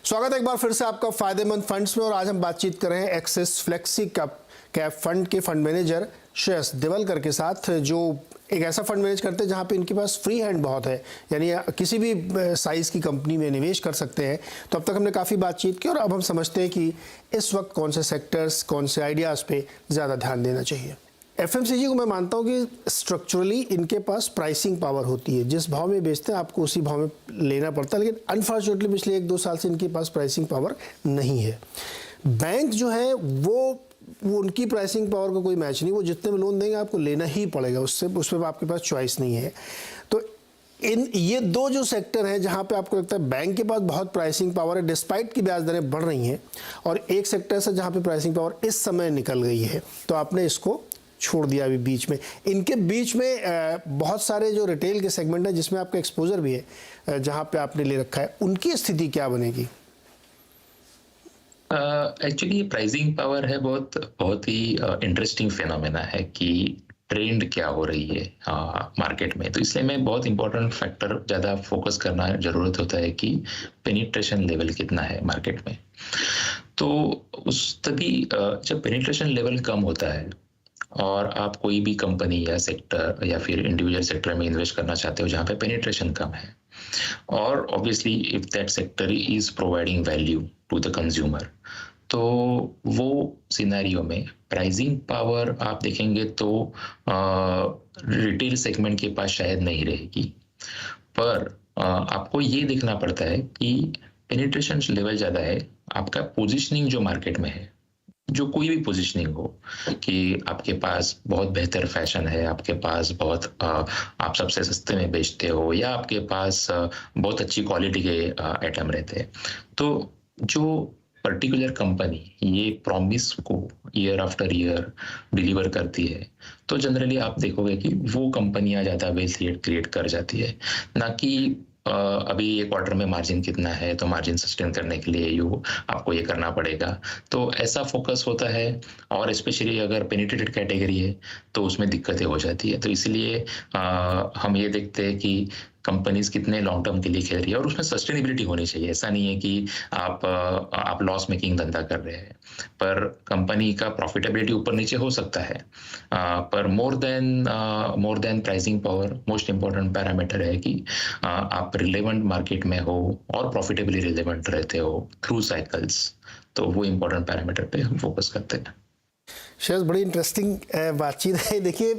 स्वागत है एक बार फिर से आपका फायदेमंद फंड्स में। और आज हम बातचीत कर रहे हैं एक्सिस फ्लेक्सी कैप फंड के फंड मैनेजर श्रेयस देवलकर के साथ, जो एक ऐसा फंड मैनेज करते हैं जहां पे इनके पास फ्री हैंड बहुत है, यानी किसी भी साइज़ की कंपनी में निवेश कर सकते हैं। तो अब तक हमने काफ़ी बातचीत की और अब हम समझते हैं कि इस वक्त कौन से सेक्टर्स, कौन से आइडियाज़ पे ज़्यादा ध्यान देना चाहिए। एफएमसीजी को मैं मानता हूँ कि स्ट्रक्चरली इनके पास प्राइसिंग पावर होती है, जिस भाव में बेचते हैं आपको उसी भाव में लेना पड़ता है, लेकिन अनफॉर्चुनेटली पिछले 1-2 साल से इनके पास प्राइसिंग पावर नहीं है। बैंक जो है वो उनकी प्राइसिंग पावर का कोई मैच नहीं, वो जितने में लोन देंगे आपको लेना ही पड़ेगा, उसमें आपके पास चॉइस नहीं है। तो ये दो जो सेक्टर हैं जहाँ पे आपको लगता है बैंक के पास बहुत प्राइसिंग पावर है डिस्पाइट की ब्याज दरें बढ़ रही हैं, और एक सेक्टर से जहाँ पे प्राइसिंग पावर इस समय निकल गई है, तो आपने इसको छोड़ दिया अभी बीच में। इनके बीच में बहुत सारे जो रिटेल के सेगमेंट हैं जिसमें आपका एक्सपोजर भी है, जहाँ पे आपने ले रखा है, उनकी स्थिति क्या बनेगी? एक्चुअली प्राइसिंग पावर है बहुत ही इंटरेस्टिंग फिनोमेना है कि ट्रेंड क्या हो रही है मार्केट में। तो इसलिए मैं बहुत इंपॉर्टेंट फैक्टर ज़्यादा फोकस करना जरूरत होता है कि पेनिट्रेशन लेवल कितना है मार्केट में। तो उस तभी जब पेनिट्रेशन लेवल कम होता है और आप कोई भी कंपनी या सेक्टर या फिर इंडिविजुअल सेक्टर में इन्वेस्ट करना चाहते हो जहाँ पे पेनिट्रेशन कम है, और obviously if that sector is providing value to the consumer, तो वो सिनेरियो में प्राइसिंग पावर आप देखेंगे तो रिटेल सेगमेंट के पास शायद नहीं रहेगी। पर आपको ये देखना पड़ता है कि पेनिट्रेशन लेवल ज़्यादा है, आपका पोजिशनिंग जो मार्केट में है, जो कोई भी पोजीशनिंग हो, कि आपके पास बहुत बेहतर फैशन है, आपके पास बहुत आप सबसे सस्ते में बेचते हो, या आपके पास बहुत अच्छी क्वालिटी के आइटम रहते हैं, तो जो पर्टिकुलर कंपनी ये प्रॉमिस को ईयर आफ्टर ईयर डिलीवर करती है, तो जनरली आप देखोगे कि वो कंपनियां ज़्यादा वेल्थ क्रिएट कर जाती है, ना कि अभी ये क्वार्टर में मार्जिन कितना है, तो मार्जिन सस्टेन करने के लिए आपको ये करना पड़ेगा। तो ऐसा फोकस होता है, और स्पेशली अगर पेनिट्रेटेड कैटेगरी है तो उसमें दिक्कतें हो जाती है। तो इसलिए हम ये देखते हैं कि कंपनीज कितने लॉन्ग टर्म के लिए खेल रही है, और उसमें सस्टेनेबिलिटी होनी चाहिए। ऐसा नहीं है कि आप लॉस मेकिंग धंधा कर रहे हैं, पर कंपनी का प्रॉफिटेबिलिटी ऊपर नीचे हो सकता है, पर more than pricing power most important parameter है कि आप रिलेवेंट मार्केट में हो और प्रॉफिटेबली रिलेवेंट रहते हो थ्रू साइकिल्स। तो वो इम्पोर्टेंट पैरामीटर पे हम फोकस करते हैं। शायद बड़ी इंटरेस्टिंग बातचीत है। देखिए